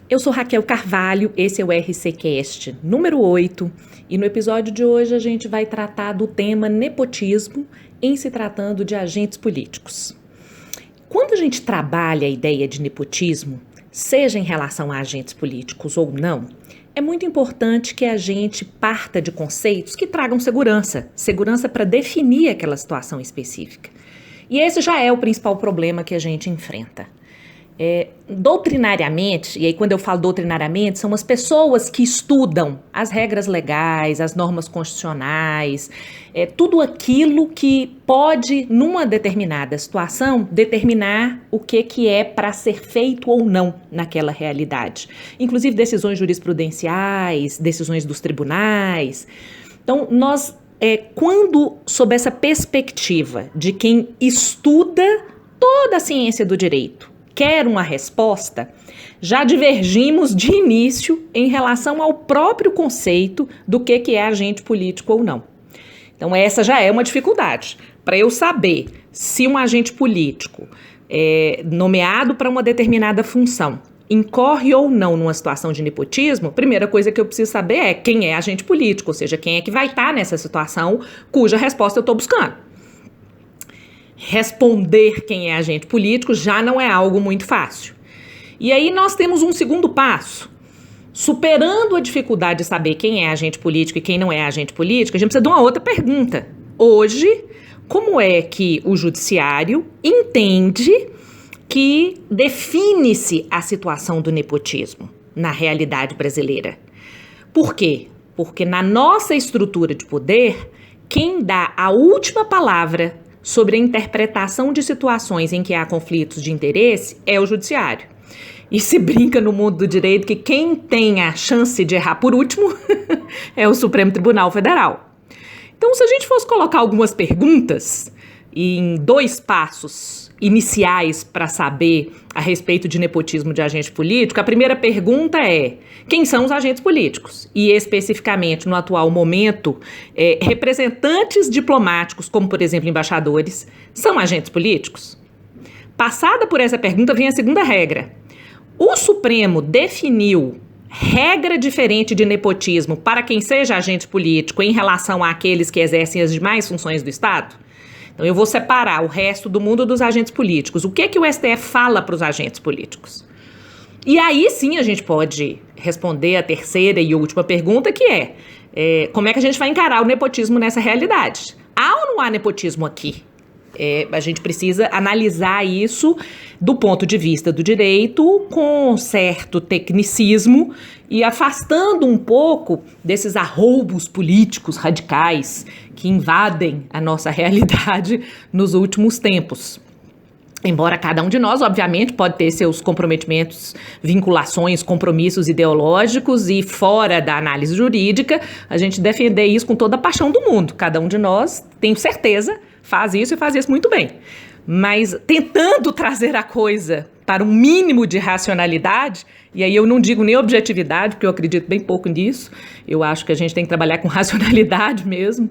Eu sou Raquel Carvalho, esse é o RCcast número 8 e no episódio de hoje a gente vai tratar do tema nepotismo em se tratando de agentes políticos. Quando a gente trabalha a ideia de nepotismo, seja em relação a agentes políticos ou não, é muito importante que a gente parta de conceitos que tragam segurança para definir aquela situação específica. E esse já é o principal problema que a gente enfrenta. Doutrinariamente, e aí quando eu falo doutrinariamente, são as pessoas que estudam as regras legais, as normas constitucionais, tudo aquilo que pode, numa determinada situação, determinar o que é para ser feito ou não naquela realidade. Inclusive decisões jurisprudenciais, decisões dos tribunais. Então, nós, quando, sob essa perspectiva de quem estuda toda a ciência do direito, quer uma resposta, já divergimos de início em relação ao próprio conceito do que é agente político ou não. Então essa já é uma dificuldade. Para eu saber se um agente político nomeado para uma determinada função incorre ou não numa situação de nepotismo, a primeira coisa que eu preciso saber é quem é agente político, ou seja, quem é que vai estar nessa situação cuja resposta eu estou buscando. Responder quem é agente político já não é algo muito fácil. E aí nós temos um segundo passo. Superando a dificuldade de saber quem é agente político e quem não é agente político, a gente precisa de uma outra pergunta. Hoje, como é que o judiciário entende que define-se a situação do nepotismo na realidade brasileira? Por quê? Porque na nossa estrutura de poder, quem dá a última palavra sobre a interpretação de situações em que há conflitos de interesse é o judiciário. E se brinca no mundo do direito que quem tem a chance de errar por último é o Supremo Tribunal Federal. Então, se a gente fosse colocar algumas perguntas em 2 passos iniciais para saber a respeito de nepotismo de agente político, a primeira pergunta é: quem são os agentes políticos? E especificamente no atual momento, representantes diplomáticos, como por exemplo embaixadores, são agentes políticos? Passada por essa pergunta vem a segunda regra. O Supremo definiu regra diferente de nepotismo para quem seja agente político em relação àqueles que exercem as demais funções do Estado? Então eu vou separar o resto do mundo dos agentes políticos. O que o STF fala para os agentes políticos? E aí sim a gente pode responder a terceira e última pergunta, que como é que a gente vai encarar o nepotismo nessa realidade? Há ou não há nepotismo aqui? A gente precisa analisar isso do ponto de vista do direito com certo tecnicismo e afastando um pouco desses arroubos políticos radicais que invadem a nossa realidade nos últimos tempos. Embora cada um de nós, obviamente, pode ter seus comprometimentos, vinculações, compromissos ideológicos e fora da análise jurídica, a gente defender isso com toda a paixão do mundo. Cada um de nós, tenho certeza, faz isso e faz isso muito bem. Mas tentando trazer a coisa para um mínimo de racionalidade, e aí eu não digo nem objetividade, porque eu acredito bem pouco nisso, eu acho que a gente tem que trabalhar com racionalidade mesmo.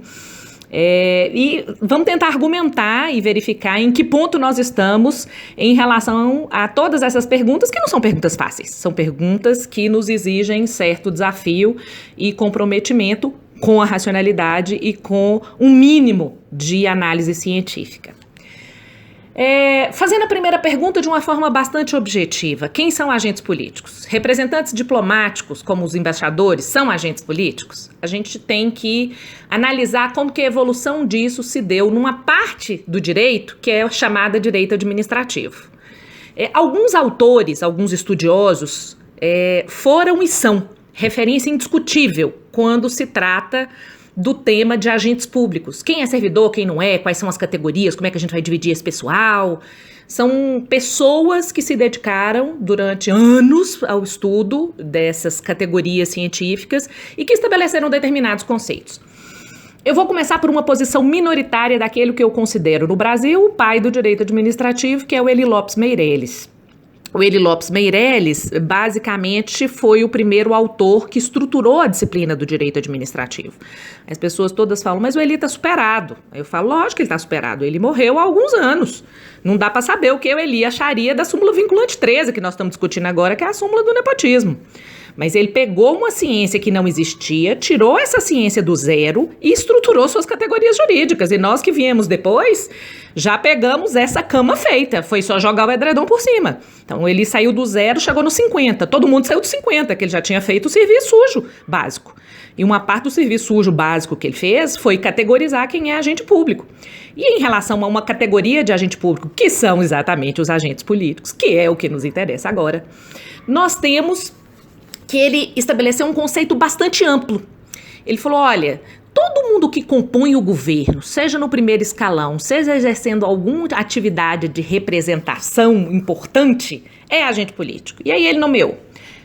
E vamos tentar argumentar e verificar em que ponto nós estamos em relação a todas essas perguntas, que não são perguntas fáceis, são perguntas que nos exigem certo desafio e comprometimento com a racionalidade e com um mínimo de análise científica. Fazendo a primeira pergunta de uma forma bastante objetiva: quem são agentes políticos? Representantes diplomáticos, como os embaixadores, são agentes políticos? A gente tem que analisar como que a evolução disso se deu numa parte do direito que é chamada direito administrativo. Alguns autores, alguns estudiosos foram e são referência indiscutível quando se trata do tema de agentes públicos. Quem é servidor, quem não é, quais são as categorias, como é que a gente vai dividir esse pessoal. São pessoas que se dedicaram durante anos ao estudo dessas categorias científicas e que estabeleceram determinados conceitos. Eu vou começar por uma posição minoritária daquele que eu considero no Brasil o pai do direito administrativo, que é o Eli Lopes Meireles. O Eli Lopes Meireles, basicamente, foi o primeiro autor que estruturou a disciplina do direito administrativo. As pessoas todas falam, mas o Eli está superado. Eu falo, lógico que ele está superado. Ele morreu há alguns anos. Não dá para saber o que o Eli acharia da súmula vinculante 13, que nós estamos discutindo agora, que é a súmula do nepotismo. Mas ele pegou uma ciência que não existia, tirou essa ciência do zero e estruturou suas categorias jurídicas. E nós que viemos depois, já pegamos essa cama feita. Foi só jogar o edredom por cima. Então ele saiu do zero, chegou no 50. Todo mundo saiu do 50, que ele já tinha feito o serviço sujo básico. E uma parte do serviço sujo básico que ele fez foi categorizar quem é agente público. E em relação a uma categoria de agente público, que são exatamente os agentes políticos, que é o que nos interessa agora, nós temos que ele estabeleceu um conceito bastante amplo. Ele falou, olha, todo mundo que compõe o governo, seja no primeiro escalão, seja exercendo alguma atividade de representação importante, é agente político. E aí ele nomeou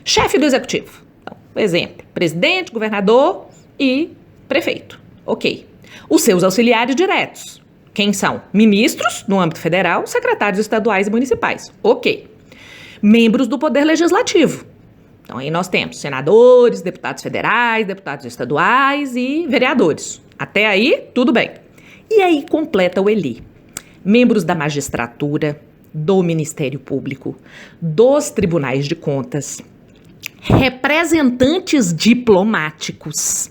chefe do executivo. Então, por exemplo, presidente, governador e prefeito. Ok. Os seus auxiliares diretos. Quem são? Ministros, no âmbito federal, secretários estaduais e municipais. Ok. Membros do Poder Legislativo. Então, aí nós temos senadores, deputados federais, deputados estaduais e vereadores. Até aí, tudo bem. E aí completa o Eli. Membros da magistratura, do Ministério Público, dos tribunais de contas, representantes diplomáticos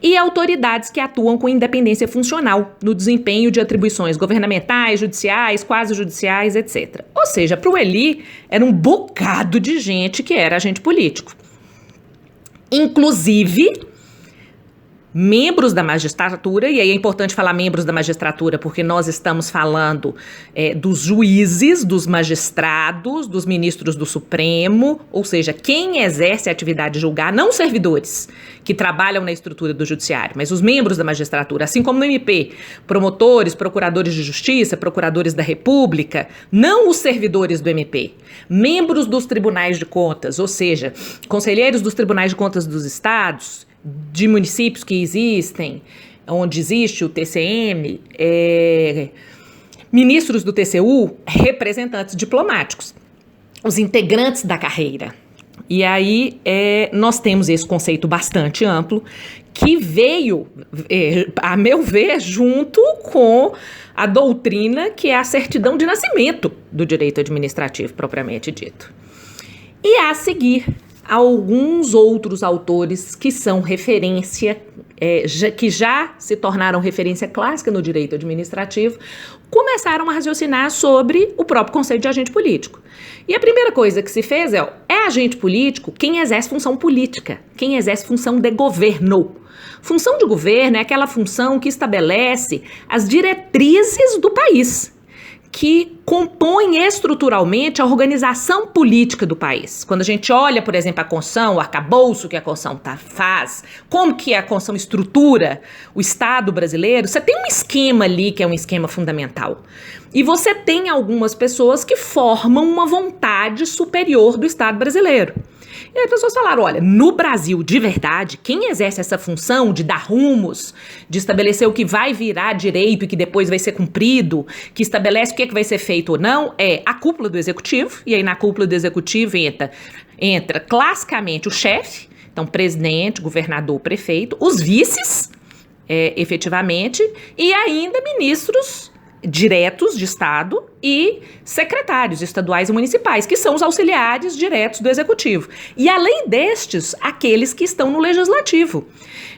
e autoridades que atuam com independência funcional no desempenho de atribuições governamentais, judiciais, quasi-judiciais, etc. Ou seja, para o Eli, era um bocado de gente que era agente político. Inclusive, membros da magistratura, e aí é importante falar membros da magistratura porque nós estamos falando dos juízes, dos magistrados, dos ministros do Supremo, ou seja, quem exerce a atividade de julgar, não os servidores que trabalham na estrutura do judiciário, mas os membros da magistratura, assim como no MP, promotores, procuradores de justiça, procuradores da República, não os servidores do MP, membros dos tribunais de contas, ou seja, conselheiros dos tribunais de contas dos estados, de municípios que existem, onde existe o TCM, ministros do TCU, representantes diplomáticos, os integrantes da carreira. E aí nós temos esse conceito bastante amplo que veio, a meu ver, junto com a doutrina que é a certidão de nascimento do direito administrativo propriamente dito. E a seguir, alguns outros autores que são referência, que já se tornaram referência clássica no direito administrativo, começaram a raciocinar sobre o próprio conceito de agente político. E a primeira coisa que se fez é agente político quem exerce função política, quem exerce função de governo. Função de governo é aquela função que estabelece as diretrizes do país, que compõem estruturalmente a organização política do país. Quando a gente olha, por exemplo, a Constituição, o arcabouço que a Constituição faz, como que a Constituição estrutura o Estado brasileiro, você tem um esquema ali que é um esquema fundamental. E você tem algumas pessoas que formam uma vontade superior do Estado brasileiro. E aí as pessoas falaram, olha, no Brasil, de verdade, quem exerce essa função de dar rumos, de estabelecer o que vai virar direito e que depois vai ser cumprido, que estabelece o que vai ser feito ou não, é a cúpula do executivo. E aí na cúpula do executivo entra classicamente o chefe, então presidente, governador, prefeito, os vices, efetivamente, e ainda ministros diretos de Estado e secretários estaduais e municipais, que são os auxiliares diretos do Executivo. E além destes, aqueles que estão no Legislativo.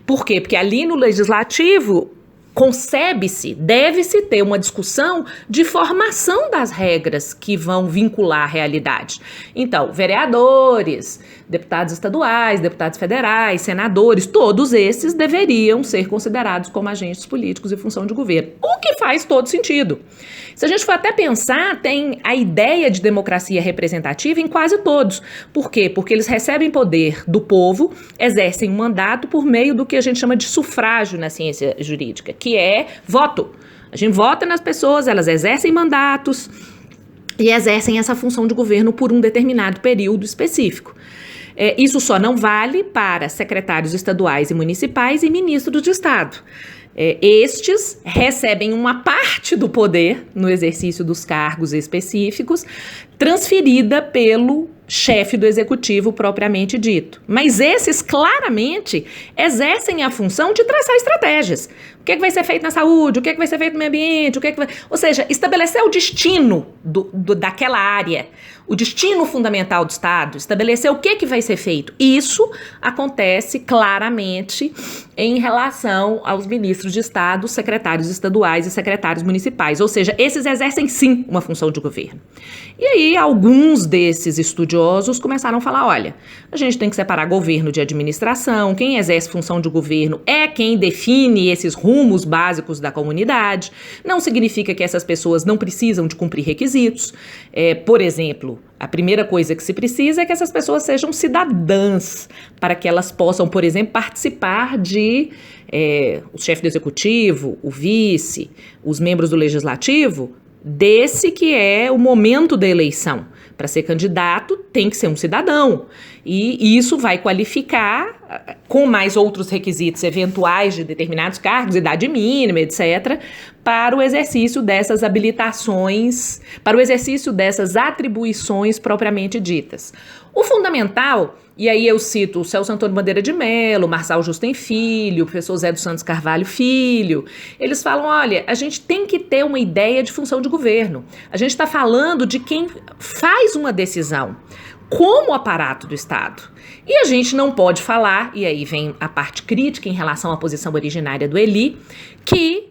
Por quê? Porque ali no Legislativo concebe-se, deve-se ter uma discussão de formação das regras que vão vincular a realidade. Então, vereadores, deputados estaduais, deputados federais, senadores, todos esses deveriam ser considerados como agentes políticos e função de governo, o que faz todo sentido. Se a gente for até pensar, tem a ideia de democracia representativa em quase todos. Por quê? Porque eles recebem poder do povo, exercem um mandato por meio do que a gente chama de sufrágio na ciência jurídica, que é voto. A gente vota nas pessoas, elas exercem mandatos e exercem essa função de governo por um determinado período específico. Isso só não vale para secretários estaduais e municipais e ministros de Estado. Estes recebem uma parte do poder no exercício dos cargos específicos, transferida pelo chefe do executivo propriamente dito. Mas esses claramente exercem a função de traçar estratégias. que é que vai ser feito na saúde, o que é que vai ser feito no meio ambiente, ou seja, estabelecer o destino daquela área, o destino fundamental do Estado, estabelecer o que é que vai ser feito. Isso acontece claramente em relação aos ministros de Estado, secretários estaduais e secretários municipais, ou seja, esses exercem sim uma função de governo. E aí alguns desses estudiosos começaram a falar, olha, a gente tem que separar governo de administração, quem exerce função de governo é quem define esses rumos básicos da comunidade, não significa que essas pessoas não precisam de cumprir requisitos, por exemplo, a primeira coisa que se precisa é que essas pessoas sejam cidadãs, para que elas possam, por exemplo, participar de o chefe do executivo, o vice, os membros do legislativo, desse que é o momento da eleição. Para ser candidato, tem que ser um cidadão. E isso vai qualificar, com mais outros requisitos eventuais de determinados cargos, idade mínima, etc., para o exercício dessas habilitações, para o exercício dessas atribuições propriamente ditas. O fundamental, e aí eu cito o Celso Antônio Bandeira de Mello, Marçal Justem Filho, o professor Zé dos Santos Carvalho Filho, eles falam, olha, a gente tem que ter uma ideia de função de governo. A gente está falando de quem faz uma decisão, como aparato do Estado. E a gente não pode falar, e aí vem a parte crítica em relação à posição originária do Eli, que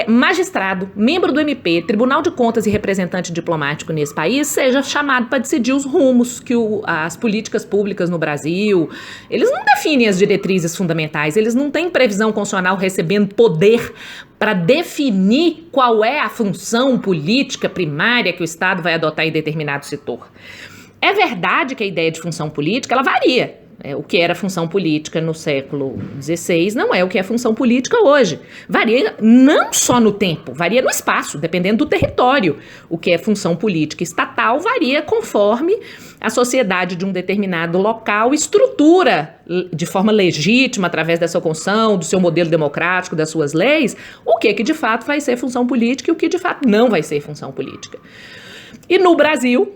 magistrado, membro do MP, Tribunal de Contas e representante diplomático nesse país seja chamado para decidir os rumos que as políticas públicas no Brasil, eles não definem as diretrizes fundamentais, eles não têm previsão constitucional recebendo poder para definir qual é a função política primária que o Estado vai adotar em determinado setor. É verdade que a ideia de função política, ela varia. O que era função política no século XVI não é o que é função política hoje. Varia não só no tempo, varia no espaço, dependendo do território. O que é função política estatal varia conforme a sociedade de um determinado local estrutura de forma legítima, através da sua Constituição, do seu modelo democrático, das suas leis, o que de fato vai ser função política e o que de fato não vai ser função política. E no Brasil,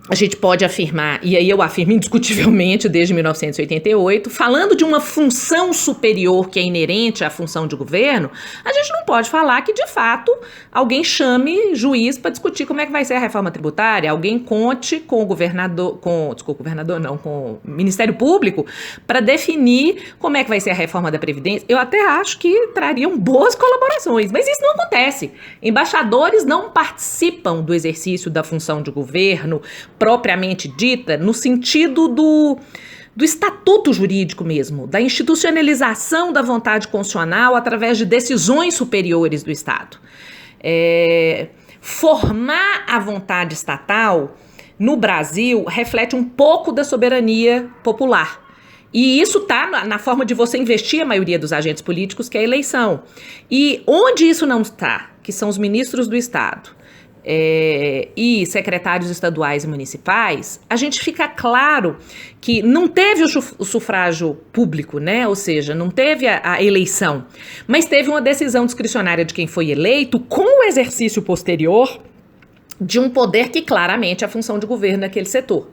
a gente pode afirmar, e aí eu afirmo indiscutivelmente desde 1988, falando de uma função superior que é inerente à função de governo, a gente não pode falar que, de fato, alguém chame juiz para discutir como é que vai ser a reforma tributária, alguém conte com o governador, com o Ministério Público para definir como é que vai ser a reforma da Previdência. Eu até acho que trariam boas colaborações, mas isso não acontece. Embaixadores não participam do exercício da função de governo propriamente dita, no sentido do estatuto jurídico mesmo, da institucionalização da vontade constitucional através de decisões superiores do Estado. Formar a vontade estatal no Brasil reflete um pouco da soberania popular. E isso está na forma de você investir a maioria dos agentes políticos, que é a eleição. E onde isso não está, que são os ministros do Estado, e secretários estaduais e municipais, a gente fica claro que não teve o sufrágio público, né? Ou seja, não teve a eleição, mas teve uma decisão discricionária de quem foi eleito com o exercício posterior de um poder que claramente é a função de governo naquele setor.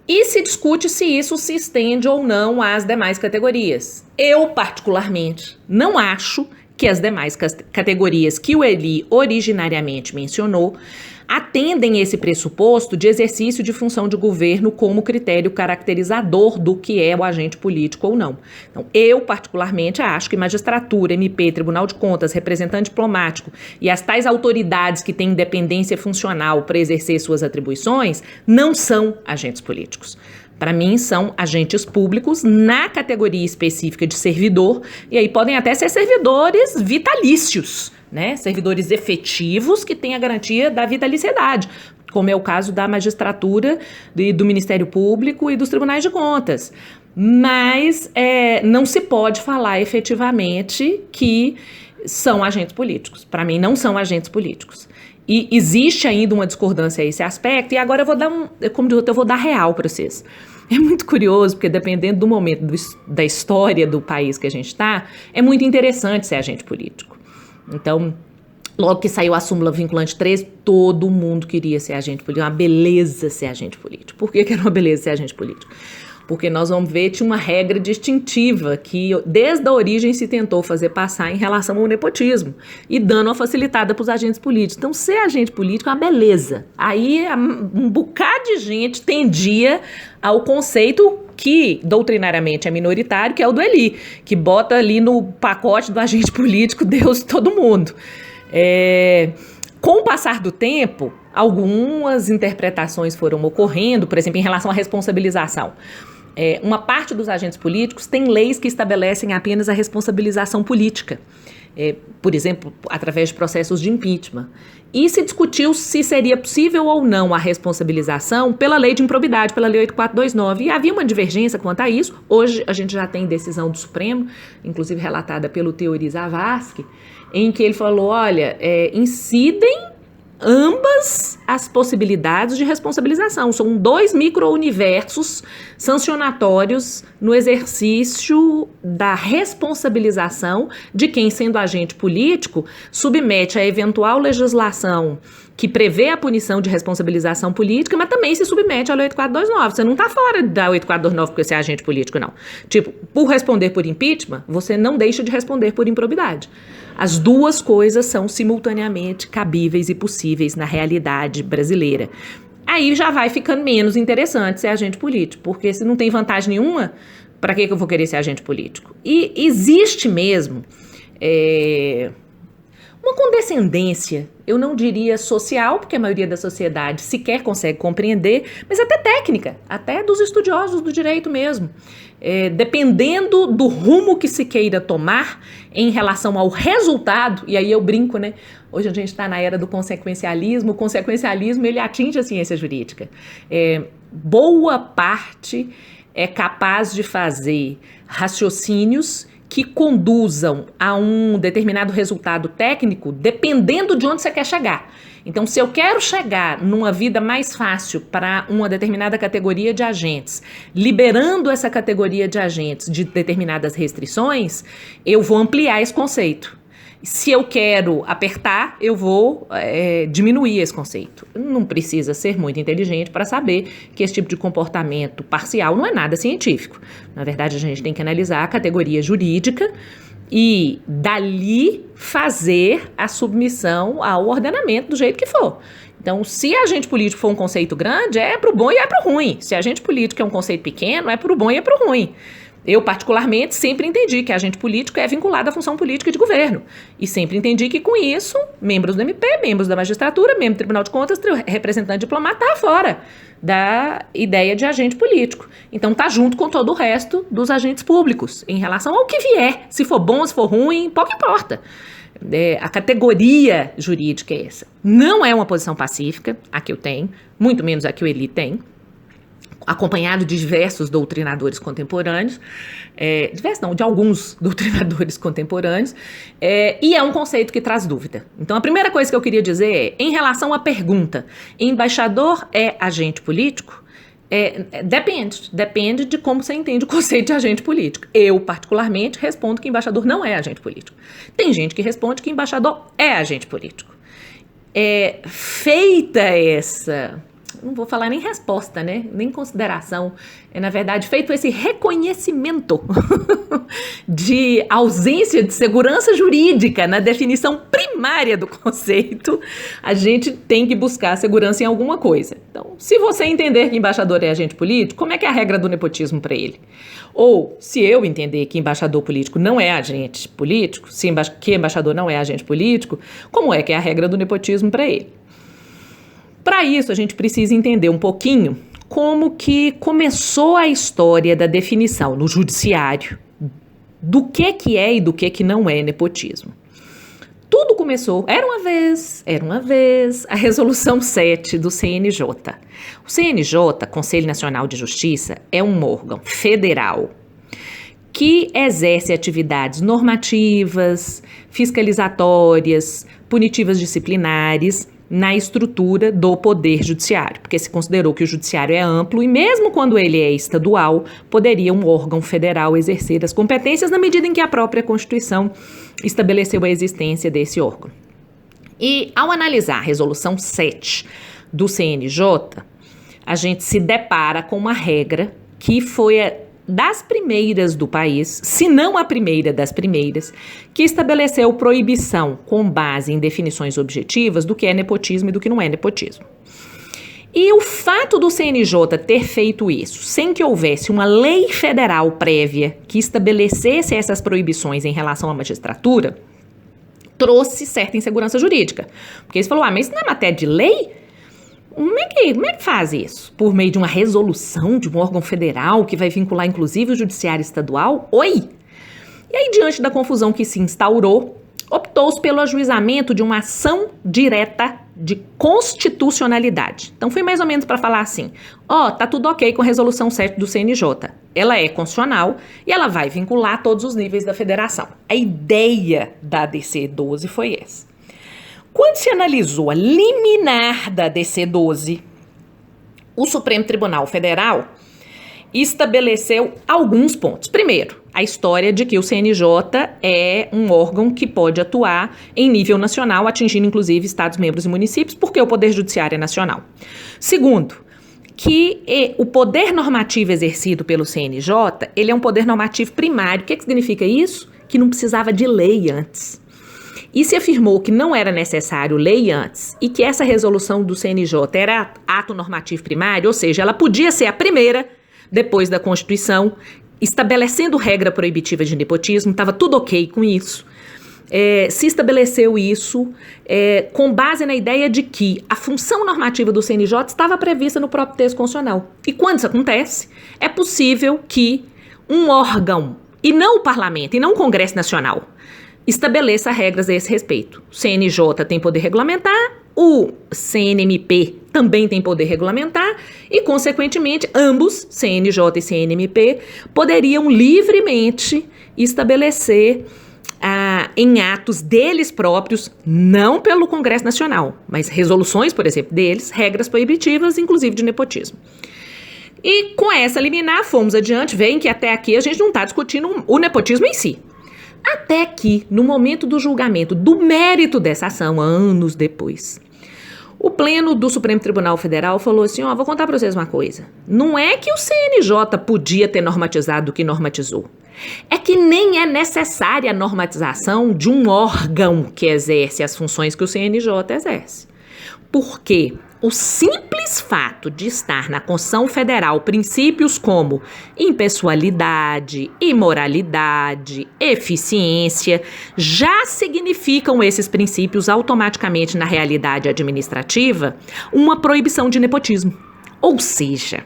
E se discute se isso se estende ou não às demais categorias. Eu, particularmente, não acho que as demais categorias que o Eli originariamente mencionou atendem esse pressuposto de exercício de função de governo como critério caracterizador do que é o agente político ou não. Então, eu particularmente acho que magistratura, MP, Tribunal de Contas, representante diplomático e as tais autoridades que têm independência funcional para exercer suas atribuições não são agentes políticos. Para mim, são agentes públicos na categoria específica de servidor, e aí podem até ser servidores vitalícios, né? Servidores efetivos que têm a garantia da vitaliciedade, como é o caso da magistratura, do Ministério Público e dos tribunais de contas. Mas não se pode falar efetivamente que são agentes políticos. Para mim, não são agentes políticos. E existe ainda uma discordância a esse aspecto, e agora eu vou dar eu vou dar real para vocês. É muito curioso, porque dependendo do momento da história do país que a gente está, é muito interessante ser agente político. Então, logo que saiu a súmula vinculante 13, todo mundo queria ser agente político, uma beleza ser agente político. Por que era uma beleza ser agente político? Porque nós vamos ver, tinha uma regra distintiva que desde a origem se tentou fazer passar em relação ao nepotismo e dando uma facilitada para os agentes políticos. Então, ser agente político é uma beleza. Aí um bocado de gente tendia ao conceito que doutrinariamente é minoritário, que é o do Eli, que bota ali no pacote do agente político Deus e todo mundo. Com o passar do tempo, algumas interpretações foram ocorrendo, por exemplo, em relação à responsabilização. Uma parte dos agentes políticos tem leis que estabelecem apenas a responsabilização política, por exemplo, através de processos de impeachment. E se discutiu se seria possível ou não a responsabilização pela lei de improbidade, pela lei 8429. E havia uma divergência quanto a isso. Hoje a gente já tem decisão do Supremo, inclusive relatada pelo Teori Zavascki, em que ele falou, olha, incidem ambas as possibilidades de responsabilização. São 2 micro-universos sancionatórios no exercício da responsabilização de quem, sendo agente político, submete a eventual legislação que prevê a punição de responsabilização política, mas também se submete à Lei 8429. Você não está fora da 8429 porque você é agente político, não. Tipo, por responder por impeachment, você não deixa de responder por improbidade. As duas coisas são simultaneamente cabíveis e possíveis na realidade brasileira. Aí já vai ficando menos interessante ser agente político, porque se não tem vantagem nenhuma, para que eu vou querer ser agente político? E existe mesmo uma condescendência, eu não diria social, porque a maioria da sociedade sequer consegue compreender, mas até técnica, até dos estudiosos do direito mesmo. Dependendo do rumo que se queira tomar em relação ao resultado, e aí eu brinco, né? Hoje a gente está na era do consequencialismo, o consequencialismo ele atinge a ciência jurídica. Boa parte é capaz de fazer raciocínios que conduzam a um determinado resultado técnico, dependendo de onde você quer chegar. Então, se eu quero chegar numa vida mais fácil para uma determinada categoria de agentes, liberando essa categoria de agentes de determinadas restrições, eu vou ampliar esse conceito. Se eu quero apertar, eu vou diminuir esse conceito. Não precisa ser muito inteligente para saber que esse tipo de comportamento parcial não é nada científico. Na verdade, a gente tem que analisar a categoria jurídica e dali fazer a submissão ao ordenamento do jeito que for. Então, se agente político for um conceito grande, é pro bom e é pro ruim. Se agente político é um conceito pequeno, é pro bom e é pro ruim. Eu, particularmente, sempre entendi que agente político é vinculado à função política de governo. E sempre entendi que, com isso, membros do MP, membros da magistratura, membro do Tribunal de Contas, representante diplomata, tá fora da ideia de agente político. Então, tá junto com todo o resto dos agentes públicos, em relação ao que vier. Se for bom, se for ruim, pouco importa. A categoria jurídica é essa. Não é uma posição pacífica, a que eu tenho, muito menos a que o Eli tem, acompanhado de diversos doutrinadores contemporâneos, de alguns doutrinadores contemporâneos, e é um conceito que traz dúvida. Então, a primeira coisa que eu queria dizer em relação à pergunta, embaixador é agente político? Depende de como você entende o conceito de agente político. Eu, particularmente, respondo que embaixador não é agente político. Tem gente que responde que embaixador é agente político. Feita essa... não vou falar nem resposta, né? Nem consideração. Na verdade, feito esse reconhecimento de ausência de segurança jurídica na definição primária do conceito, a gente tem que buscar segurança em alguma coisa. Então, se você entender que embaixador é agente político, como é que é a regra do nepotismo para ele? Ou, se eu entender que embaixador político não é agente político, que embaixador não é agente político, como é que é a regra do nepotismo para ele? Para isso, a gente precisa entender um pouquinho como que começou a história da definição no judiciário do que é e do que não é nepotismo. Tudo começou, era uma vez, a Resolução 7 do CNJ. O CNJ, Conselho Nacional de Justiça, é um órgão federal que exerce atividades normativas, fiscalizatórias, punitivas disciplinares, na estrutura do poder judiciário, porque se considerou que o judiciário é amplo e mesmo quando ele é estadual, poderia um órgão federal exercer as competências na medida em que a própria Constituição estabeleceu a existência desse órgão. E ao analisar a Resolução 7 do CNJ, a gente se depara com uma regra que foi das primeiras do país, se não a primeira das primeiras, que estabeleceu proibição com base em definições objetivas do que é nepotismo e do que não é nepotismo. E o fato do CNJ ter feito isso, sem que houvesse uma lei federal prévia que estabelecesse essas proibições em relação à magistratura, trouxe certa insegurança jurídica. Porque eles falaram, mas isso não é matéria de lei? Como é que faz isso? Por meio de uma resolução de um órgão federal que vai vincular inclusive o judiciário estadual? Oi! E aí, diante da confusão que se instaurou, optou-se pelo ajuizamento de uma ação direta de constitucionalidade. Então, foi mais ou menos para falar assim, tá tudo ok com a resolução 7 do CNJ. Ela é constitucional e ela vai vincular todos os níveis da federação. A ideia da DC 12 foi essa. Quando se analisou a liminar da DC 12, o Supremo Tribunal Federal estabeleceu alguns pontos. Primeiro, a história de que o CNJ é um órgão que pode atuar em nível nacional, atingindo inclusive estados, membros e municípios, porque o Poder Judiciário é nacional. Segundo, que o poder normativo exercido pelo CNJ, ele é um poder normativo primário. O que significa isso? Que não precisava de lei antes. E se afirmou que não era necessário lei antes e que essa resolução do CNJ era ato normativo primário, ou seja, ela podia ser a primeira depois da Constituição, estabelecendo regra proibitiva de nepotismo, estava tudo ok com isso. Se estabeleceu isso com base na ideia de que a função normativa do CNJ estava prevista no próprio texto constitucional. E quando isso acontece, é possível que um órgão, e não o Parlamento, e não o Congresso Nacional, estabeleça regras a esse respeito. O CNJ tem poder regulamentar, o CNMP também tem poder regulamentar e, consequentemente, ambos, CNJ e CNMP, poderiam livremente estabelecer em atos deles próprios, não pelo Congresso Nacional, mas resoluções, por exemplo, deles, regras proibitivas, inclusive de nepotismo. E com essa liminar, fomos adiante, veem que até aqui a gente não está discutindo o nepotismo em si. Até que, no momento do julgamento do mérito dessa ação, anos depois, o Pleno do Supremo Tribunal Federal falou assim, vou contar para vocês uma coisa. Não é que o CNJ podia ter normatizado o que normatizou. É que nem é necessária a normatização de um órgão que exerce as funções que o CNJ exerce. Por quê? O simples fato de estar na Constituição Federal princípios como impessoalidade, imoralidade, eficiência, já significam esses princípios automaticamente na realidade administrativa uma proibição de nepotismo. Ou seja,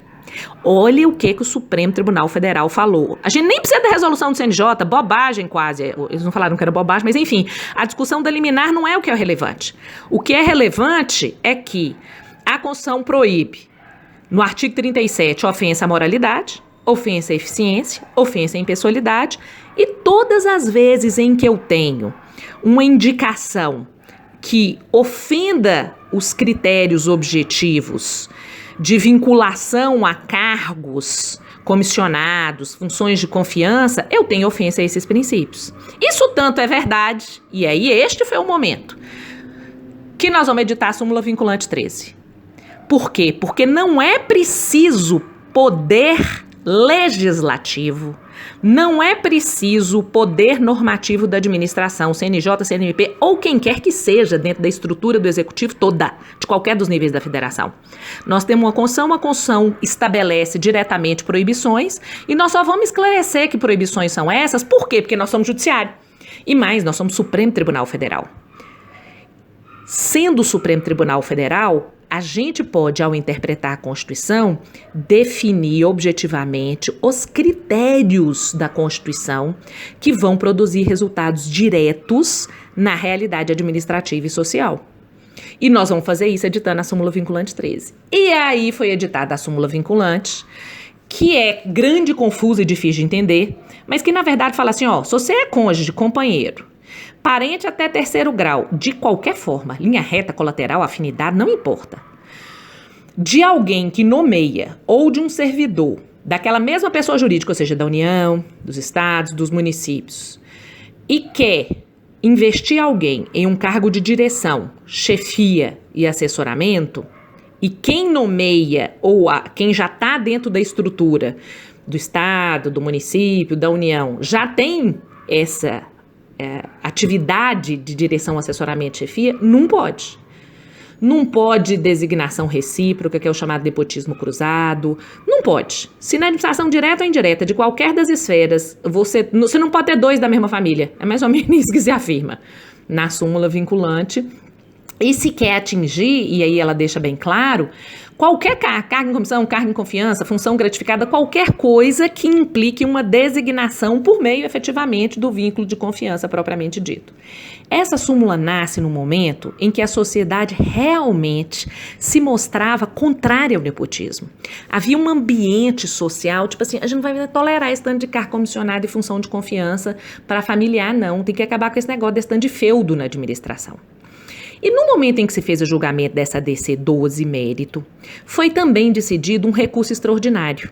olha o que o Supremo Tribunal Federal falou. A gente nem precisa da resolução do CNJ, bobagem quase. Eles não falaram que era bobagem, mas enfim, a discussão da liminar não é o que é relevante. O que é relevante é que a Constituição proíbe, no artigo 37, ofensa à moralidade, ofensa à eficiência, ofensa à impessoalidade, e todas as vezes em que eu tenho uma indicação que ofenda os critérios objetivos de vinculação a cargos, comissionados, funções de confiança, eu tenho ofensa a esses princípios. Isso tanto é verdade, e aí este foi o momento que nós vamos editar a súmula vinculante 13. Por quê? Porque não é preciso poder legislativo, não é preciso poder normativo da administração, CNJ, CNMP ou quem quer que seja dentro da estrutura do executivo toda, de qualquer dos níveis da federação. Nós temos uma Constituição estabelece diretamente proibições e nós só vamos esclarecer que proibições são essas, por quê? Porque nós somos judiciário. E mais, nós somos Supremo Tribunal Federal. Sendo o Supremo Tribunal Federal, a gente pode, ao interpretar a Constituição, definir objetivamente os critérios da Constituição que vão produzir resultados diretos na realidade administrativa e social. E nós vamos fazer isso editando a súmula vinculante 13. E aí foi editada a súmula vinculante, que é grande, confusa e difícil de entender, mas que na verdade fala assim, se você é cônjuge, companheiro, parente até terceiro grau, de qualquer forma, linha reta, colateral, afinidade, não importa, de alguém que nomeia ou de um servidor daquela mesma pessoa jurídica, ou seja, da União, dos estados, dos municípios, e quer investir alguém em um cargo de direção, chefia e assessoramento, e quem nomeia ou quem já está dentro da estrutura do Estado, do município, da União, já tem essa atividade de direção, assessoramento e chefia, não pode. Não pode designação recíproca, que é o chamado nepotismo cruzado. Não pode. Se na administração direta ou indireta, de qualquer das esferas, você não pode ter 2 da mesma família. É mais ou menos isso que se afirma na súmula vinculante. E se quer atingir, e aí ela deixa bem claro, qualquer cargo em comissão, cargo em confiança, função gratificada, qualquer coisa que implique uma designação por meio, efetivamente, do vínculo de confiança propriamente dito. Essa súmula nasce no momento em que a sociedade realmente se mostrava contrária ao nepotismo. Havia um ambiente social, tipo assim, a gente não vai tolerar esse tanto de cargo comissionado e função de confiança para familiar, não. Tem que acabar com esse negócio desse tanto de feudo na administração. E no momento em que se fez o julgamento dessa DC 12 mérito, foi também decidido um recurso extraordinário.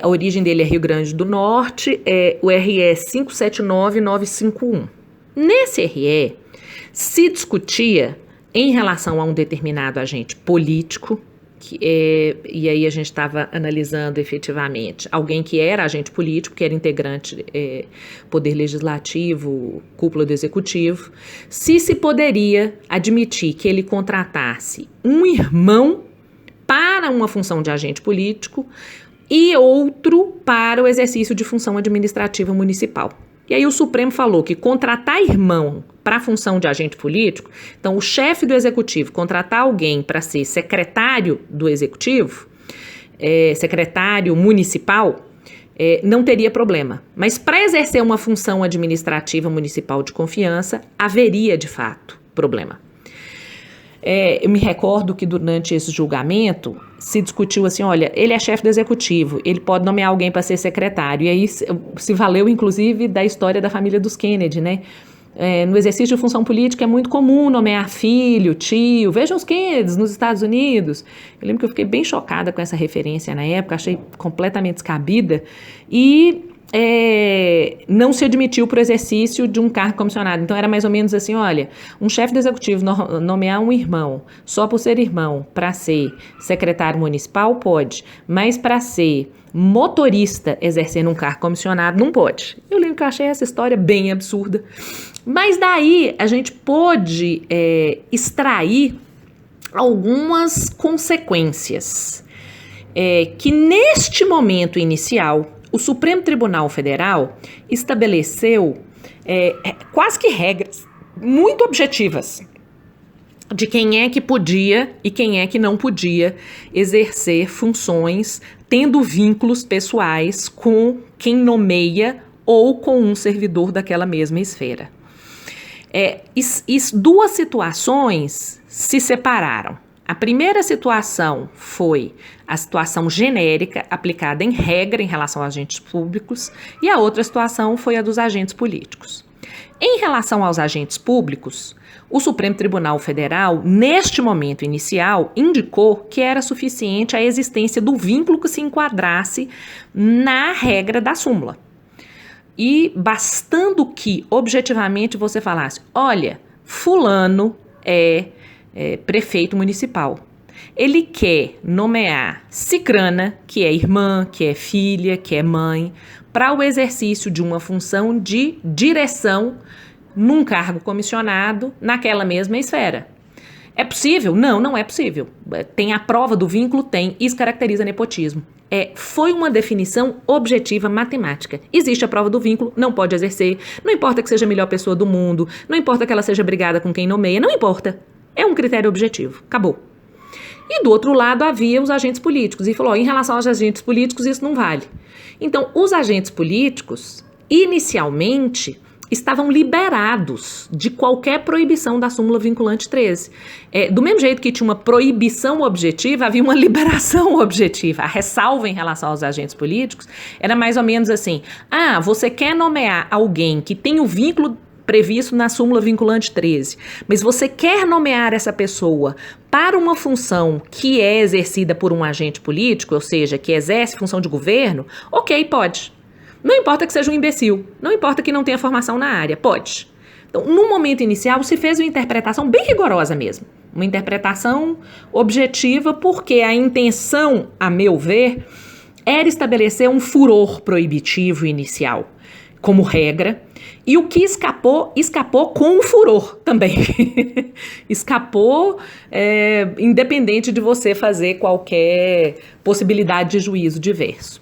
A origem dele é Rio Grande do Norte, o RE 579951. Nesse RE, se discutia em relação a um determinado agente político, e aí a gente estava analisando efetivamente alguém que era agente político, que era integrante poder legislativo, cúpula do executivo, se poderia admitir que ele contratasse um irmão para uma função de agente político e outro para o exercício de função administrativa municipal. E aí o Supremo falou que contratar irmão para a função de agente político, então o chefe do executivo contratar alguém para ser secretário do executivo, secretário municipal, não teria problema. Mas para exercer uma função administrativa municipal de confiança, haveria de fato problema. Eu me recordo que durante esse julgamento se discutiu assim, olha, ele é chefe do executivo, ele pode nomear alguém para ser secretário, e aí se valeu inclusive da história da família dos Kennedy, né? No exercício de função política é muito comum nomear filho, tio, vejam os Kennedys nos Estados Unidos. Eu lembro que eu fiquei bem chocada com essa referência na época, achei completamente descabida, e não se admitiu para o exercício de um cargo comissionado. Então era mais ou menos assim, olha, um chefe do executivo nomear um irmão, só por ser irmão, para ser secretário municipal, pode, mas para ser motorista exercendo um cargo comissionado, não pode. Eu lembro que eu achei essa história bem absurda. Mas daí a gente pôde extrair algumas consequências que neste momento inicial o Supremo Tribunal Federal estabeleceu quase que regras muito objetivas de quem é que podia e quem é que não podia exercer funções tendo vínculos pessoais com quem nomeia ou com um servidor daquela mesma esfera. Duas situações se separaram. A primeira situação foi a situação genérica aplicada em regra em relação aos agentes públicos e a outra situação foi a dos agentes políticos. Em relação aos agentes públicos, o Supremo Tribunal Federal, neste momento inicial, indicou que era suficiente a existência do vínculo que se enquadrasse na regra da súmula. E bastando que, objetivamente, você falasse, olha, fulano é prefeito municipal. Ele quer nomear cicrana, que é irmã, que é filha, que é mãe, para o exercício de uma função de direção num cargo comissionado naquela mesma esfera. É possível? Não, não é possível. Tem a prova do vínculo? Tem. Isso caracteriza nepotismo. Foi uma definição objetiva matemática. Existe a prova do vínculo, não pode exercer, não importa que seja a melhor pessoa do mundo, não importa que ela seja brigada com quem nomeia, não importa. É um critério objetivo. Acabou. E do outro lado havia os agentes políticos. E falou, em relação aos agentes políticos, isso não vale. Então, os agentes políticos, inicialmente, estavam liberados de qualquer proibição da súmula vinculante 13. Do mesmo jeito que tinha uma proibição objetiva, havia uma liberação objetiva. A ressalva em relação aos agentes políticos era mais ou menos assim, você quer nomear alguém que tem o vínculo previsto na súmula vinculante 13, mas você quer nomear essa pessoa para uma função que é exercida por um agente político, ou seja, que exerce função de governo, ok, pode. Não importa que seja um imbecil, não importa que não tenha formação na área, pode. Então, no momento inicial, se fez uma interpretação bem rigorosa mesmo, Uma interpretação objetiva porque a intenção, a meu ver, era estabelecer um furor proibitivo inicial, como regra, e o que escapou com o furor também. Escapou, independente de você fazer qualquer possibilidade de juízo diverso.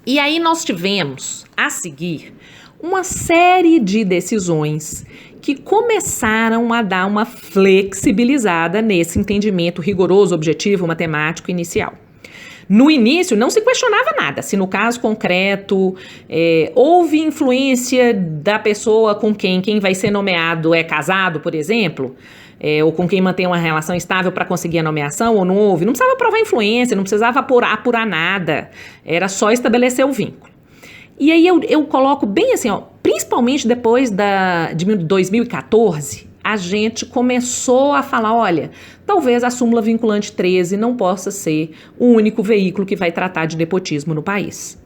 E aí nós tivemos, a seguir, uma série de decisões que começaram a dar uma flexibilizada nesse entendimento rigoroso, objetivo, matemático inicial. No início, não se questionava nada, se no caso concreto houve influência da pessoa com quem vai ser nomeado é casado, por exemplo, ou com quem mantém uma relação estável para conseguir a nomeação, ou não houve. Não precisava provar influência, não precisava apurar nada, era só estabelecer o vínculo. E aí eu coloco bem assim, principalmente depois de 2014, a gente começou a falar, olha, talvez a súmula vinculante 13 não possa ser o único veículo que vai tratar de nepotismo no país.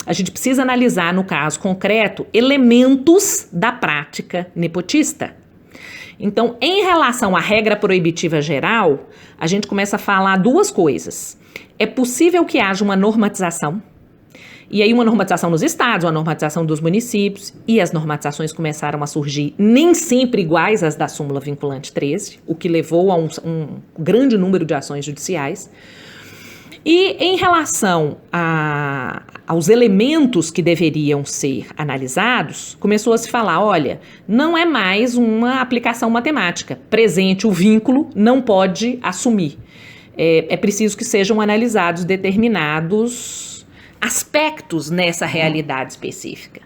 A gente precisa analisar, no caso concreto, elementos da prática nepotista. Então, em relação à regra proibitiva geral, a gente começa a falar duas coisas. É possível que haja uma normatização, e aí uma normatização nos estados, uma normatização dos municípios, e as normatizações começaram a surgir nem sempre iguais às da súmula vinculante 13, o que levou a um grande número de ações judiciais. E em relação aos elementos que deveriam ser analisados, começou a se falar, olha, não é mais uma aplicação matemática. Presente o vínculo, não pode assumir. É preciso que sejam analisados determinados aspectos nessa realidade específica.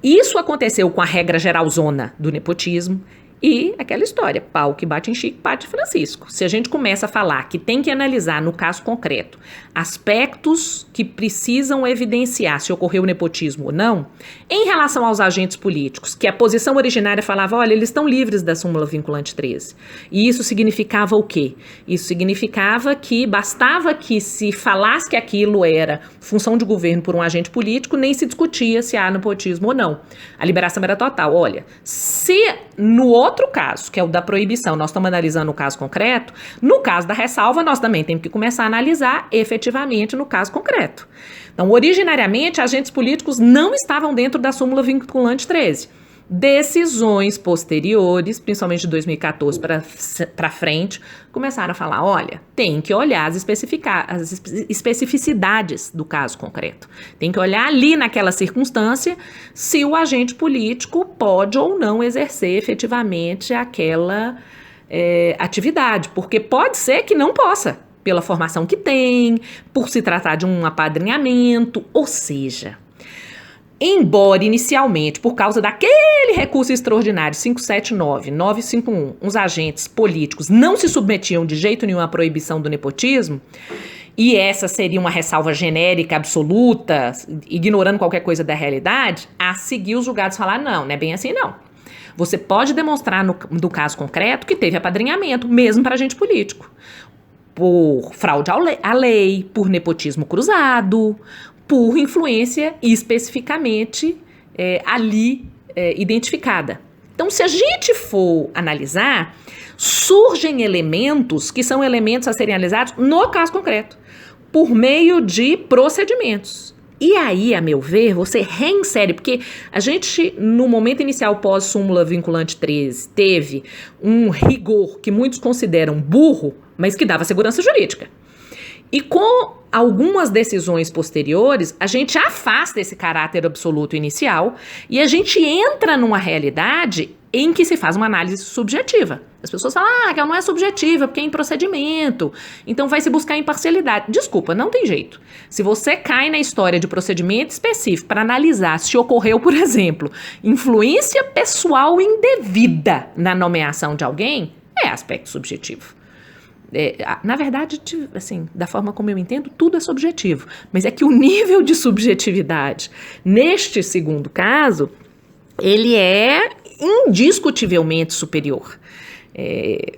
Isso aconteceu com a regra geralzona do nepotismo e aquela história, pau que bate em Chico, bate em Francisco. Se a gente começa a falar que tem que analisar no caso concreto aspectos que precisam evidenciar se ocorreu nepotismo ou não, em relação aos agentes políticos, que a posição originária falava, olha, eles estão livres da súmula vinculante 13. E isso significava o quê? Isso significava que bastava que se falasse que aquilo era função de governo por um agente político, nem se discutia se há nepotismo ou não. A liberação era total. Olha, se no outro caso, que é o da proibição, nós estamos analisando o caso concreto, no caso da ressalva, nós também temos que começar a analisar efetivamente no caso concreto. Então, originariamente, agentes políticos não estavam dentro da súmula vinculante 13. Decisões posteriores, principalmente de 2014 para frente, começaram a falar, olha, tem que olhar as especificidades do caso concreto. Tem que olhar ali naquela circunstância se o agente político pode ou não exercer efetivamente aquela atividade, porque pode ser que não possa, pela formação que tem, por se tratar de um apadrinhamento, ou seja, embora inicialmente, por causa daquele recurso extraordinário 579, 951, os agentes políticos não se submetiam de jeito nenhum à proibição do nepotismo, e essa seria uma ressalva genérica, absoluta, ignorando qualquer coisa da realidade, a seguir os julgados falaram, não é bem assim não. Você pode demonstrar no caso concreto que teve apadrinhamento, mesmo para agente político, por fraude à lei, por nepotismo cruzado, por influência especificamente ali identificada. Então, se a gente for analisar, surgem elementos que são elementos a serem analisados no caso concreto, por meio de procedimentos. E aí, a meu ver, você reinsere, porque a gente, no momento inicial pós-súmula vinculante 13, teve um rigor que muitos consideram burro, mas que dava segurança jurídica. E com algumas decisões posteriores, a gente afasta esse caráter absoluto inicial e a gente entra numa realidade em que se faz uma análise subjetiva. As pessoas falam, que ela não é subjetiva, porque é em procedimento, então vai se buscar imparcialidade. Desculpa, não tem jeito. Se você cai na história de procedimento específico para analisar se ocorreu, por exemplo, influência pessoal indevida na nomeação de alguém, é aspecto subjetivo. Na verdade, assim, da forma como eu entendo, tudo é subjetivo. Mas é que o nível de subjetividade, neste segundo caso, ele é indiscutivelmente superior.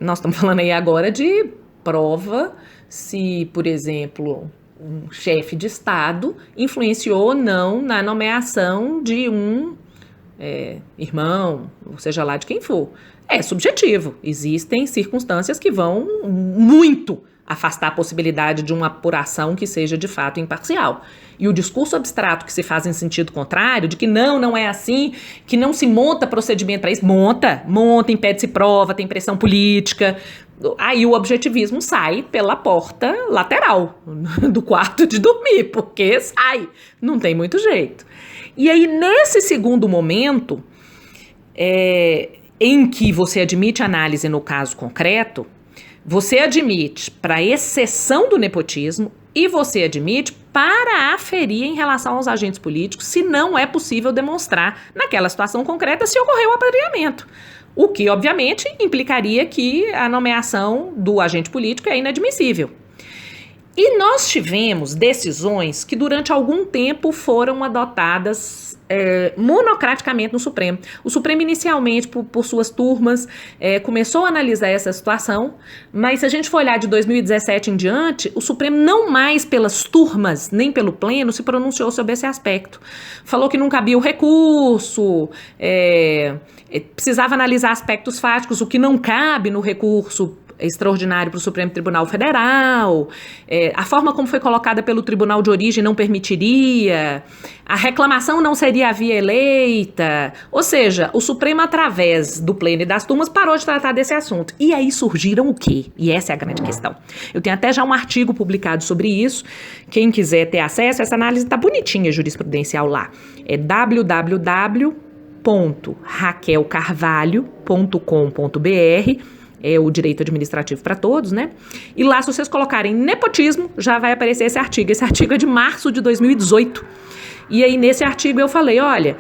Nós estamos falando aí agora de prova se, por exemplo, um chefe de Estado influenciou ou não na nomeação de um irmão, ou seja lá de quem for. É subjetivo. Existem circunstâncias que vão muito afastar a possibilidade de uma apuração que seja de fato imparcial. E o discurso abstrato que se faz em sentido contrário, de que não é assim, que não se monta procedimento para isso, monta, impede-se prova, tem pressão política. Aí o objetivismo sai pela porta lateral do quarto de dormir, porque sai, não tem muito jeito. E aí, nesse segundo momento, em que você admite análise no caso concreto, você admite para exceção do nepotismo e você admite para aferir em relação aos agentes políticos se não é possível demonstrar naquela situação concreta se ocorreu o apadrinhamento. O que, obviamente, implicaria que a nomeação do agente político é inadmissível. E nós tivemos decisões que durante algum tempo foram adotadas monocraticamente no Supremo. O Supremo inicialmente, por suas turmas, começou a analisar essa situação, mas se a gente for olhar de 2017 em diante, o Supremo não mais pelas turmas, nem pelo pleno, se pronunciou sobre esse aspecto. Falou que não cabia o recurso, precisava analisar aspectos fáticos, o que não cabe no recurso extraordinário para o Supremo Tribunal Federal, a forma como foi colocada pelo tribunal de origem não permitiria, a reclamação não seria a via eleita, ou seja, o Supremo, através do pleno e das turmas, parou de tratar desse assunto. E aí surgiram o quê? E essa é a grande questão. Eu tenho até já um artigo publicado sobre isso, quem quiser ter acesso, essa análise está bonitinha, jurisprudencial lá, é www.raquelcarvalho.com.br, é o direito administrativo para todos, né? E lá, se vocês colocarem nepotismo, já vai aparecer esse artigo. Esse artigo é de março de 2018. E aí, nesse artigo, eu falei, olha,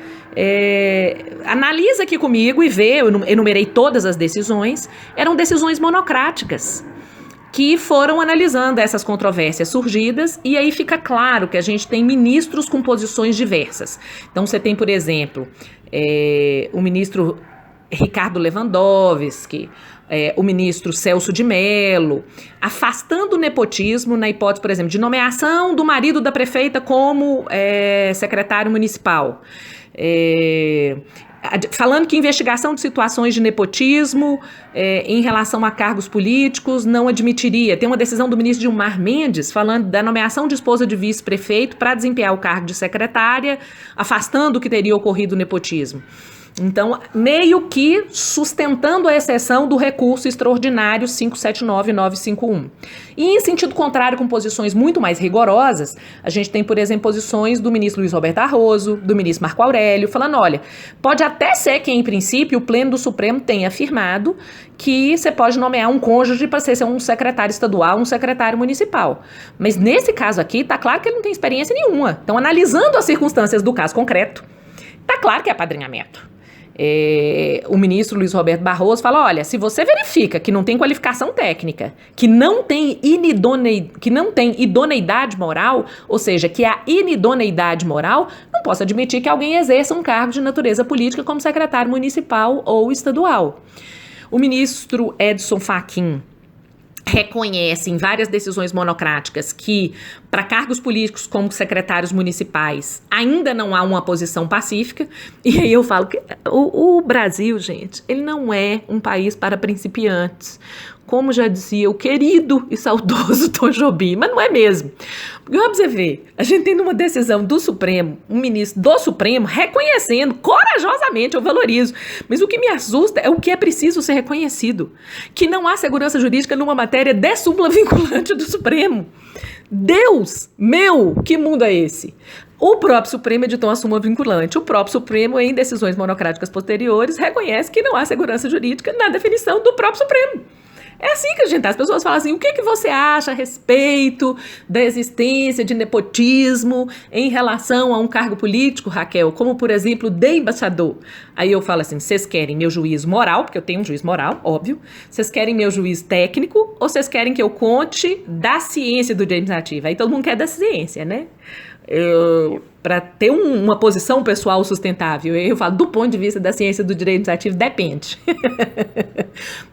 analisa aqui comigo e vê, eu enumerei todas as decisões, eram decisões monocráticas, que foram analisando essas controvérsias surgidas, e aí fica claro que a gente tem ministros com posições diversas. Então, você tem, por exemplo, o ministro Ricardo Lewandowski, o ministro Celso de Mello, afastando o nepotismo na hipótese, por exemplo, de nomeação do marido da prefeita como secretário municipal. Falando que investigação de situações de nepotismo em relação a cargos políticos não admitiria. Tem uma decisão do ministro Gilmar Mendes falando da nomeação de esposa de vice-prefeito para desempenhar o cargo de secretária, afastando o que teria ocorrido o nepotismo. Então, meio que sustentando a exceção do recurso extraordinário 579-951. E em sentido contrário, com posições muito mais rigorosas, a gente tem, por exemplo, posições do ministro Luiz Roberto Barroso, do ministro Marco Aurélio, falando, olha, pode até ser que, em princípio, o Pleno do Supremo tenha afirmado que você pode nomear um cônjuge para ser um secretário estadual, um secretário municipal. Mas nesse caso aqui, tá claro que ele não tem experiência nenhuma. Então, analisando as circunstâncias do caso concreto, tá claro que é apadrinhamento. O ministro Luiz Roberto Barroso fala, olha, se você verifica que não tem qualificação técnica, que não tem idoneidade moral, ou seja, que há inidoneidade moral, não posso admitir que alguém exerça um cargo de natureza política como secretário municipal ou estadual. O ministro Edson Fachin reconhece em várias decisões monocráticas que, para cargos políticos como secretários municipais, ainda não há uma posição pacífica. E aí eu falo que o Brasil, gente, ele não é um país para principiantes. Como já dizia o querido e saudoso Tom Jobim, mas não é mesmo. Porque, ó, pra você ver, a gente tem numa decisão do Supremo, um ministro do Supremo reconhecendo, corajosamente, eu valorizo, mas o que me assusta é o que é preciso ser reconhecido, que não há segurança jurídica numa matéria de súmula vinculante do Supremo. Deus meu, que mundo é esse? O próprio Supremo editou uma súmula vinculante. O próprio Supremo, em decisões monocráticas posteriores, reconhece que não há segurança jurídica na definição do próprio Supremo. É assim que a gente tá. As pessoas falam assim, o que você acha a respeito da existência de nepotismo em relação a um cargo político, Raquel? Como, por exemplo, de embaixador. Aí eu falo assim, vocês querem meu juízo moral, porque eu tenho um juízo moral, óbvio. Vocês querem meu juízo técnico ou vocês querem que eu conte da ciência do direito administrativo? Aí todo mundo quer da ciência, né? Para ter uma posição pessoal sustentável. Eu falo, do ponto de vista da ciência do direito administrativo, depende.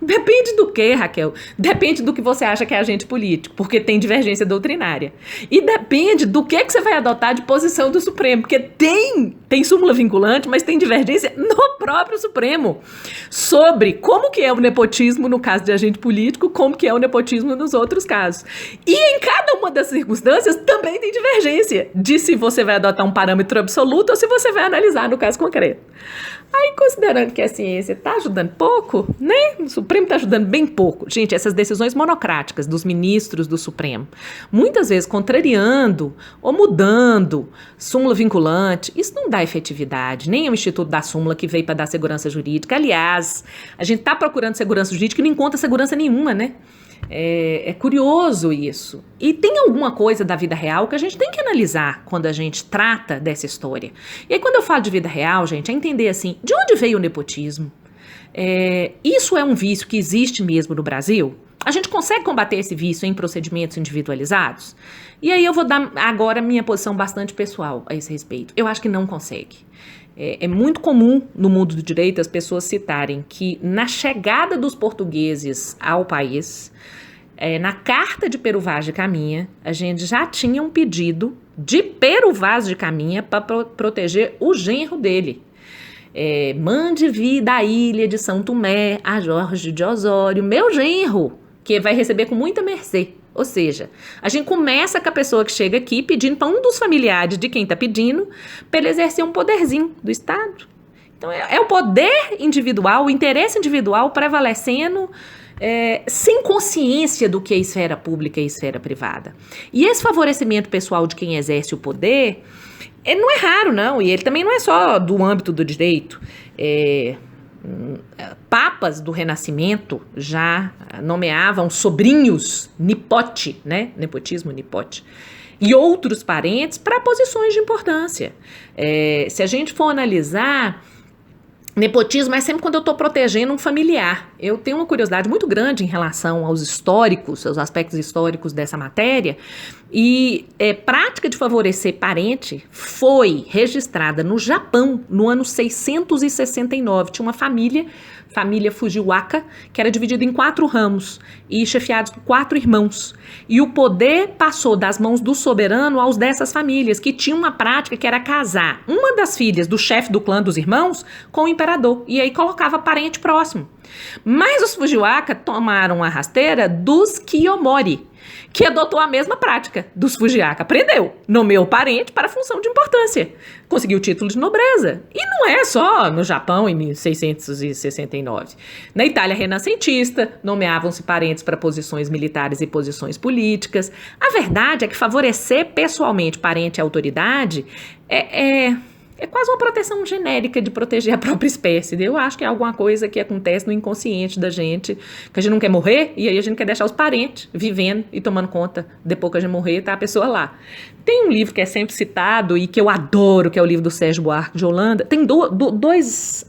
Depende do quê, Raquel? Depende do que você acha que é agente político, porque tem divergência doutrinária. E depende do que você vai adotar de posição do Supremo, porque tem súmula vinculante, mas tem divergência no próprio Supremo sobre como que é o nepotismo no caso de agente político, como que é o nepotismo nos outros casos. E em cada uma das circunstâncias também tem divergência de se você vai adotar um parâmetro absoluto ou se você vai analisar no caso concreto. Aí, considerando que a ciência está ajudando pouco, né? O Supremo está ajudando bem pouco. Gente, essas decisões monocráticas dos ministros do Supremo, muitas vezes contrariando ou mudando súmula vinculante, isso não dá efetividade, nem é o Instituto da Súmula que veio para dar segurança jurídica. Aliás, a gente está procurando segurança jurídica e não encontra segurança nenhuma, né? É curioso isso. E tem alguma coisa da vida real que a gente tem que analisar quando a gente trata dessa história. E aí, quando eu falo de vida real, gente, é entender assim, de onde veio o nepotismo? Isso é um vício que existe mesmo no Brasil? A gente consegue combater esse vício em procedimentos individualizados? E aí eu vou dar agora minha posição bastante pessoal a esse respeito. Eu acho que não consegue. É muito comum no mundo do direito as pessoas citarem que na chegada dos portugueses ao país, na carta de Pero Vaz de Caminha, a gente já tinha um pedido de Pero Vaz de Caminha para proteger o genro dele. Mande vir da ilha de São Tomé a Jorge de Osório, meu genro, que vai receber com muita mercê. Ou seja, a gente começa com a pessoa que chega aqui pedindo para um dos familiares de quem está pedindo para ele exercer um poderzinho do Estado. Então, é o poder individual, o interesse individual prevalecendo sem consciência do que é esfera pública e esfera privada. E esse favorecimento pessoal de quem exerce o poder, ele não é raro, não, e ele também não é só do âmbito do direito. Papas do Renascimento já nomeavam sobrinhos nipote, né? Nepotismo, nipote, e outros parentes para posições de importância. Se a gente for analisar, nepotismo é sempre quando eu estou protegendo um familiar. Eu tenho uma curiosidade muito grande em relação aos históricos, aos aspectos históricos dessa matéria, e prática de favorecer parente foi registrada no Japão no ano 669. Tinha uma família Fujiwaka, que era dividida em 4 ramos e chefiados por 4 irmãos. E o poder passou das mãos do soberano aos dessas famílias, que tinham uma prática que era casar uma das filhas do chefe do clã dos irmãos com o imperador. E aí colocava parente próximo. Mas os Fujiwaka tomaram a rasteira dos Kiyomori, que adotou a mesma prática dos Fujiwaka. Aprendeu, nomeou parente para função de importância. Conseguiu o título de nobreza. E não é só no Japão, em 1669. Na Itália renascentista, nomeavam-se parentes para posições militares e posições políticas. A verdade é que favorecer pessoalmente parente e autoridade é quase uma proteção genérica de proteger a própria espécie. Eu acho que é alguma coisa que acontece no inconsciente da gente, que a gente não quer morrer, e aí a gente quer deixar os parentes vivendo e tomando conta. Depois que a gente morrer, tá a pessoa lá. Tem um livro que é sempre citado e que eu adoro, que é o livro do Sérgio Buarque de Holanda. Tem duas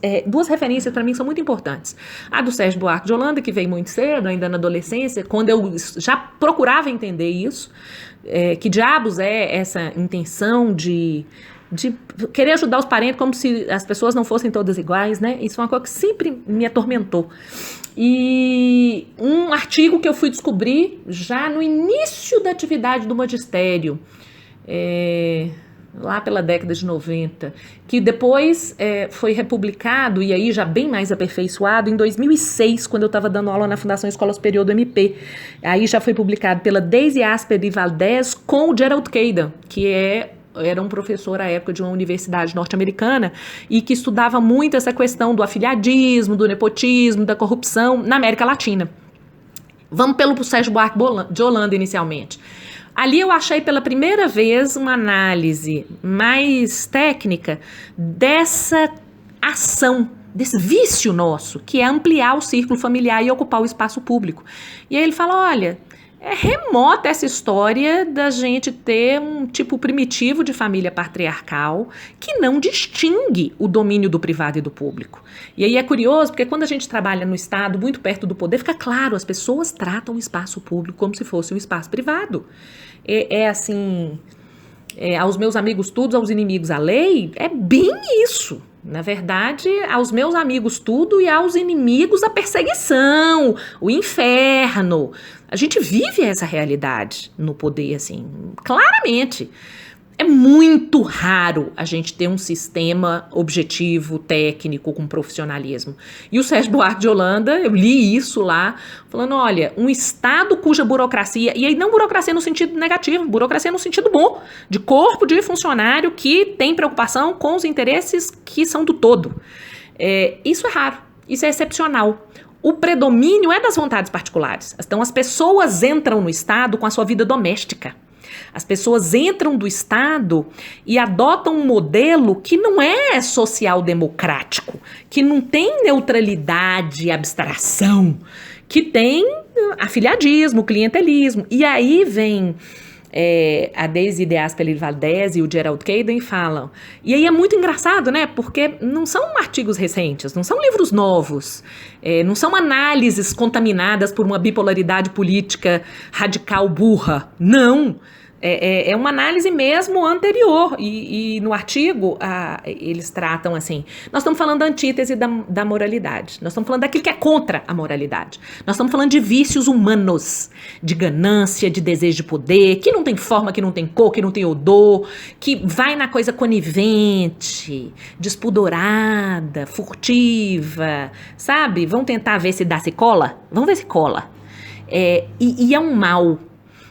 referências para mim que são muito importantes. A do Sérgio Buarque de Holanda, que veio muito cedo, ainda na adolescência, quando eu já procurava entender isso. Que diabos é essa intenção de querer ajudar os parentes como se as pessoas não fossem todas iguais, né? Isso é uma coisa que sempre me atormentou. E um artigo que eu fui descobrir já no início da atividade do magistério, lá pela década de 90, que depois foi republicado, e aí já bem mais aperfeiçoado, em 2006, quando eu estava dando aula na Fundação Escola Superior do MP. Aí já foi publicado pela Daisy Asper e Valdez com o Gerald Caden, que era um professor à época de uma universidade norte-americana e que estudava muito essa questão do afiliadismo, do nepotismo, da corrupção na América Latina. Vamos pelo Sérgio Buarque de Holanda inicialmente. Ali eu achei pela primeira vez uma análise mais técnica dessa ação, desse vício nosso, que é ampliar o círculo familiar e ocupar o espaço público. E aí ele fala, olha, é remota essa história da gente ter um tipo primitivo de família patriarcal que não distingue o domínio do privado e do público. E aí é curioso, porque quando a gente trabalha no Estado, muito perto do poder, fica claro, as pessoas tratam o espaço público como se fosse um espaço privado. aos meus amigos tudo, aos inimigos a lei, é bem isso. Na verdade, aos meus amigos tudo e aos inimigos a perseguição, o inferno. A gente vive essa realidade no poder, assim, claramente. É muito raro a gente ter um sistema objetivo, técnico, com profissionalismo. E o Sérgio Buarque de Holanda, eu li isso lá, falando, olha, um Estado cuja burocracia, e aí não burocracia no sentido negativo, burocracia no sentido bom, de corpo de funcionário que tem preocupação com os interesses que são do todo. Isso é raro, isso é excepcional. O predomínio é das vontades particulares. Então, as pessoas entram no Estado com a sua vida doméstica. As pessoas entram do Estado e adotam um modelo que não é social-democrático, que não tem neutralidade e abstração, que tem afiliadismo, clientelismo. E aí vem a Daisy De Aspeli Valdez e o Gerald Caden falam. E aí é muito engraçado, né? Porque não são artigos recentes, não são livros novos, não são análises contaminadas por uma bipolaridade política radical burra. Não! É uma análise mesmo anterior, e no artigo eles tratam assim, nós estamos falando da antítese da moralidade, nós estamos falando daquilo que é contra a moralidade, nós estamos falando de vícios humanos, de ganância, de desejo de poder, que não tem forma, que não tem cor, que não tem odor, que vai na coisa conivente, despudorada, furtiva, sabe? Vão tentar ver se dá, se cola? Vamos ver se cola. E é um mal.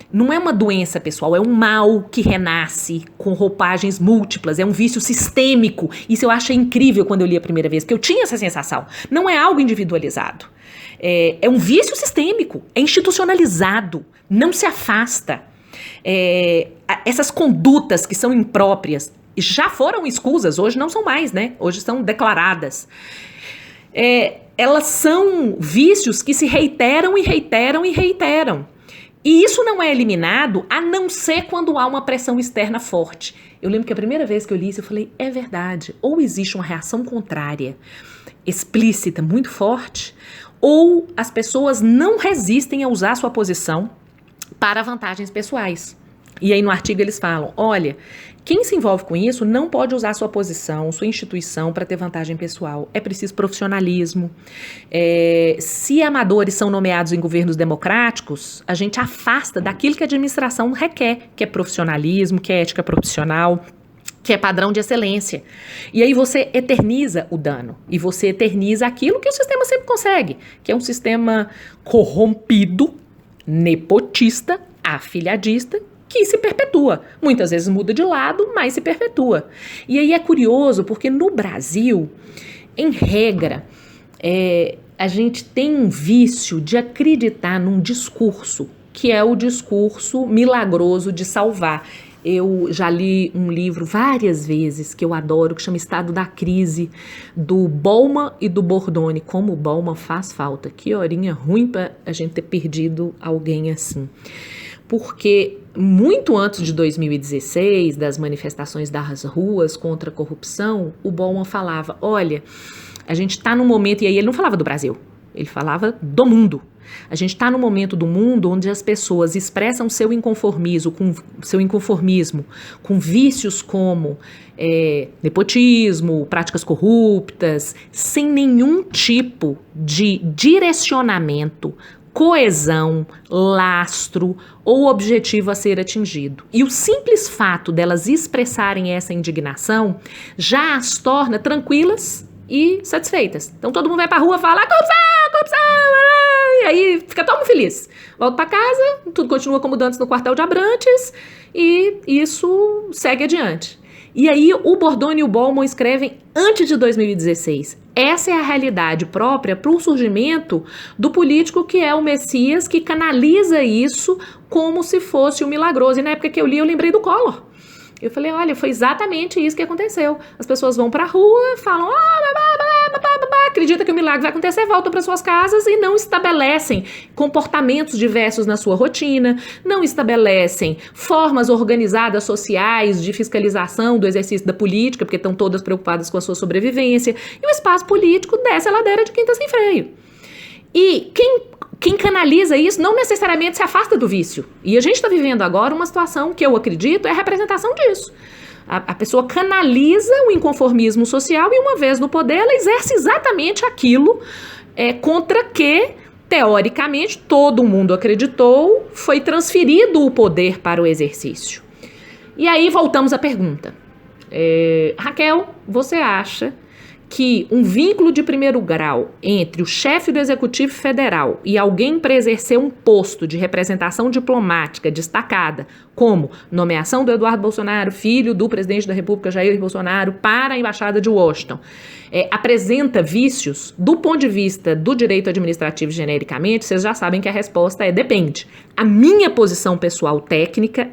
Não é uma doença, pessoal, é um mal que renasce com roupagens múltiplas, é um vício sistêmico. Isso eu achei incrível quando eu li a primeira vez, porque eu tinha essa sensação. Não é algo individualizado. É um vício sistêmico, é institucionalizado, não se afasta. Essas condutas que são impróprias já foram escusas, hoje não são mais, né? Hoje são declaradas. Elas são vícios que se reiteram e reiteram e reiteram. E isso não é eliminado a não ser quando há uma pressão externa forte. Eu lembro que a primeira vez que eu li isso, eu falei, é verdade. Ou existe uma reação contrária, explícita, muito forte, ou as pessoas não resistem a usar sua posição para vantagens pessoais. E aí no artigo eles falam, olha, quem se envolve com isso não pode usar sua posição, sua instituição para ter vantagem pessoal. É preciso profissionalismo. Se amadores são nomeados em governos democráticos, a gente afasta daquilo que a administração requer, que é profissionalismo, que é ética profissional, que é padrão de excelência. E aí você eterniza o dano. E você eterniza aquilo que o sistema sempre consegue, que é um sistema corrompido, nepotista, afiliadista, que se perpetua. Muitas vezes muda de lado, mas se perpetua. E aí é curioso, porque no Brasil, em regra, a gente tem um vício de acreditar num discurso, que é o discurso milagroso de salvar. Eu já li um livro várias vezes, que eu adoro, que chama Estado da Crise, do Bauman e do Bordoni. Como o Bauman faz falta. Que horinha ruim para a gente ter perdido alguém assim. Porque muito antes de 2016, das manifestações das ruas contra a corrupção, o Bauman falava, olha, a gente está num momento, e aí ele não falava do Brasil, ele falava do mundo. A gente está num momento do mundo onde as pessoas expressam seu inconformismo com vícios como nepotismo, práticas corruptas, sem nenhum tipo de direcionamento, coesão, lastro ou objetivo a ser atingido. E o simples fato delas expressarem essa indignação já as torna tranquilas e satisfeitas. Então todo mundo vai pra rua e fala, corrupção, corrupção, e aí fica todo mundo feliz. Volta pra casa, tudo continua como antes no quartel de Abrantes e isso segue adiante. E aí o Bordoni e o Bauman escrevem antes de 2016. Essa é a realidade própria para o surgimento do político que é o Messias, que canaliza isso como se fosse o milagroso. E na época que eu li, eu lembrei do Collor. Eu falei, olha, foi exatamente isso que aconteceu. As pessoas vão para a rua, falam, acredita que o milagre vai acontecer, voltam para suas casas e não estabelecem comportamentos diversos na sua rotina, não estabelecem formas organizadas sociais de fiscalização do exercício da política, porque estão todas preocupadas com a sua sobrevivência, e o espaço político desce a ladeira de quem está sem freio. E quem canaliza isso não necessariamente se afasta do vício. E a gente está vivendo agora uma situação que eu acredito é a representação disso. A pessoa canaliza o inconformismo social e, uma vez no poder, ela exerce exatamente aquilo contra que, teoricamente, todo mundo acreditou, foi transferido o poder para o exercício. E aí voltamos à pergunta. Raquel, você acha que um vínculo de primeiro grau entre o chefe do Executivo Federal e alguém para exercer um posto de representação diplomática destacada, como nomeação do Eduardo Bolsonaro, filho do presidente da República, Jair Bolsonaro, para a Embaixada de Washington, apresenta vícios? Do ponto de vista do direito administrativo genericamente, vocês já sabem que a resposta é depende. A minha posição pessoal técnica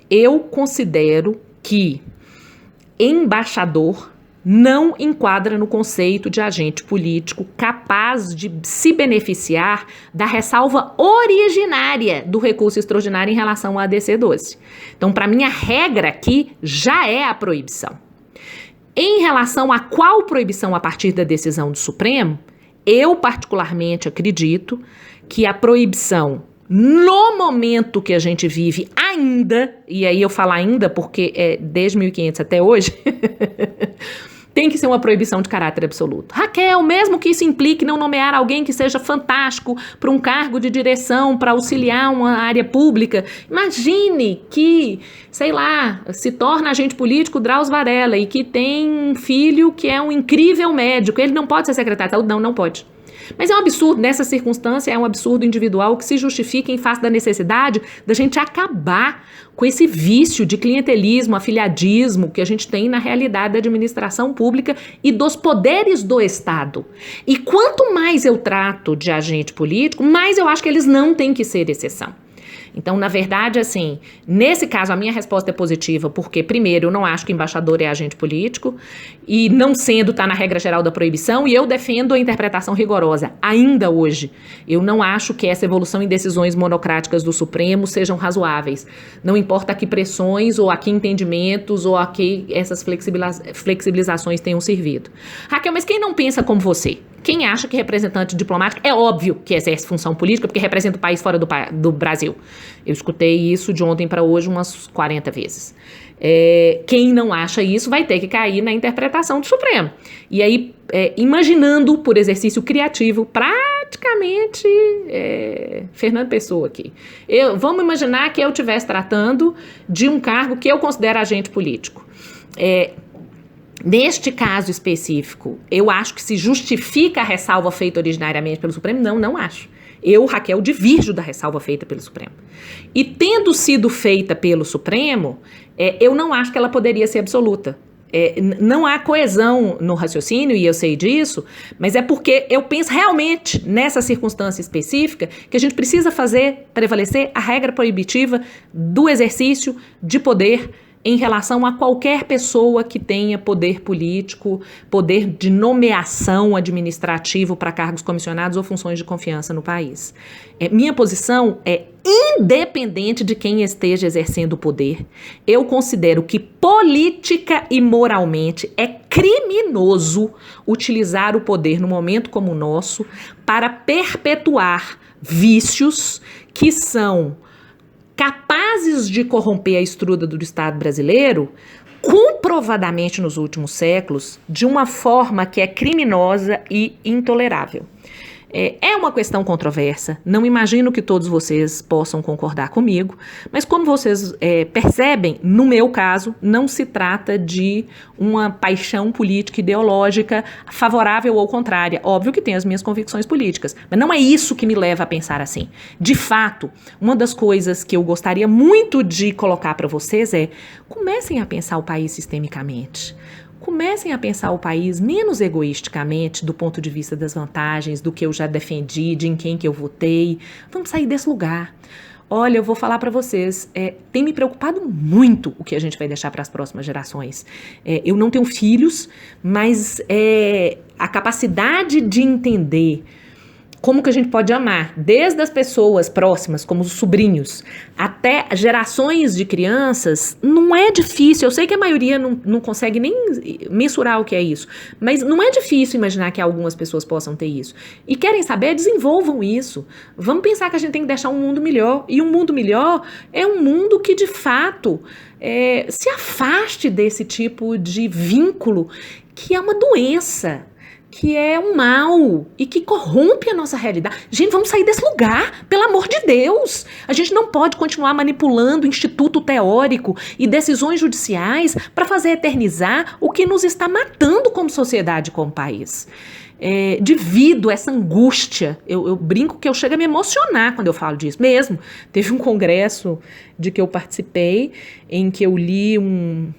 eu considero que embaixador não enquadra no conceito de agente político capaz de se beneficiar da ressalva originária do recurso extraordinário em relação à ADC 12. Então, para mim, a regra aqui já é a proibição. Em relação a qual proibição a partir da decisão do Supremo, eu particularmente acredito que a proibição no momento que a gente vive ainda, e aí eu falo ainda porque é desde 1500 até hoje, tem que ser uma proibição de caráter absoluto. Raquel, mesmo que isso implique não nomear alguém que seja fantástico para um cargo de direção, para auxiliar uma área pública, imagine que, sei lá, se torna agente político Drauzio Varela e que tem um filho que é um incrível médico, ele não pode ser secretário de saúde? Não pode. Mas é um absurdo, nessa circunstância, é um absurdo individual que se justifica em face da necessidade da gente acabar com esse vício de clientelismo, afiliadismo que a gente tem na realidade da administração pública e dos poderes do Estado. E quanto mais eu trato de agente político, mais eu acho que eles não têm que ser exceção. Então, na verdade, assim, nesse caso, a minha resposta é positiva, porque, primeiro, eu não acho que embaixador é agente político, e não sendo, está na regra geral da proibição, e eu defendo a interpretação rigorosa, ainda hoje. Eu não acho que essa evolução em decisões monocráticas do Supremo sejam razoáveis. Não importa a que pressões, ou a que entendimentos, ou a que essas flexibilizações tenham servido. Raquel, mas quem não pensa como você? Quem acha que representante diplomático é óbvio que exerce função política porque representa o país fora do Brasil. Eu escutei isso de ontem para hoje umas 40 vezes. Quem não acha isso vai ter que cair na interpretação do Supremo. E aí, imaginando por exercício criativo, praticamente Fernando Pessoa aqui. Vamos imaginar que eu estivesse tratando de um cargo que eu considero agente político. Neste caso específico, eu acho que se justifica a ressalva feita originariamente pelo Supremo? Não acho. Eu, Raquel, divirjo da ressalva feita pelo Supremo. E tendo sido feita pelo Supremo, eu não acho que ela poderia ser absoluta. Não há coesão no raciocínio, e eu sei disso, mas é porque eu penso realmente nessa circunstância específica que a gente precisa fazer prevalecer a regra proibitiva do exercício de poder em relação a qualquer pessoa que tenha poder político, poder de nomeação administrativo para cargos comissionados ou funções de confiança no país. Minha posição é independente de quem esteja exercendo o poder. Eu considero que política e moralmente é criminoso utilizar o poder num momento como o nosso para perpetuar vícios que são capazes de corromper a estrutura do Estado brasileiro, comprovadamente nos últimos séculos, de uma forma que é criminosa e intolerável. É uma questão controversa, não imagino que todos vocês possam concordar comigo, mas como vocês percebem, no meu caso, não se trata de uma paixão política ideológica favorável ou contrária. Óbvio que tem as minhas convicções políticas, mas não é isso que me leva a pensar assim. De fato, uma das coisas que eu gostaria muito de colocar para vocês comecem a pensar o país sistemicamente. Comecem a pensar o país menos egoisticamente do ponto de vista das vantagens, do que eu já defendi, de em quem que eu votei. Vamos sair desse lugar. Olha, eu vou falar para vocês, tem me preocupado muito o que a gente vai deixar para as próximas gerações. Eu não tenho filhos, mas a capacidade de entender como que a gente pode amar, desde as pessoas próximas, como os sobrinhos, até gerações de crianças, não é difícil. Eu sei que a maioria não consegue nem mensurar o que é isso, mas não é difícil imaginar que algumas pessoas possam ter isso. E querem saber, desenvolvam isso. Vamos pensar que a gente tem que deixar um mundo melhor. E um mundo melhor é um mundo que, de fato, se afaste desse tipo de vínculo que é uma doença, que é um mal e que corrompe a nossa realidade. Gente, vamos sair desse lugar, pelo amor de Deus. A gente não pode continuar manipulando o instituto teórico e decisões judiciais para fazer eternizar o que nos está matando como sociedade, como país. Divido essa angústia. Eu brinco que eu chego a me emocionar quando eu falo disso mesmo. Teve um congresso de que eu participei em que eu li um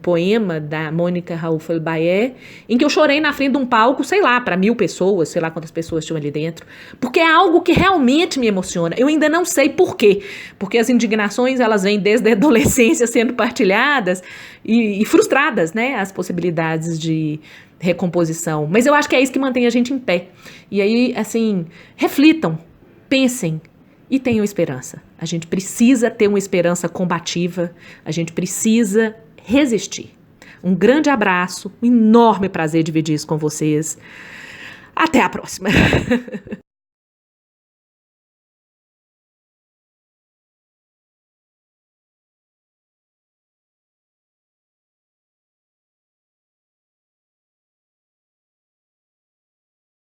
poema da Mônica Raufel-Baer, em que eu chorei na frente de um palco, sei lá, para 1.000 pessoas, sei lá quantas pessoas tinham ali dentro, porque é algo que realmente me emociona. Eu ainda não sei por quê, porque as indignações, elas vêm desde a adolescência sendo partilhadas e frustradas, né, as possibilidades de recomposição. Mas eu acho que é isso que mantém a gente em pé. E aí, assim, reflitam, pensem, e tenham esperança. A gente precisa ter uma esperança combativa, a gente precisa resistir. Um grande abraço, um enorme prazer dividir isso com vocês. Até a próxima!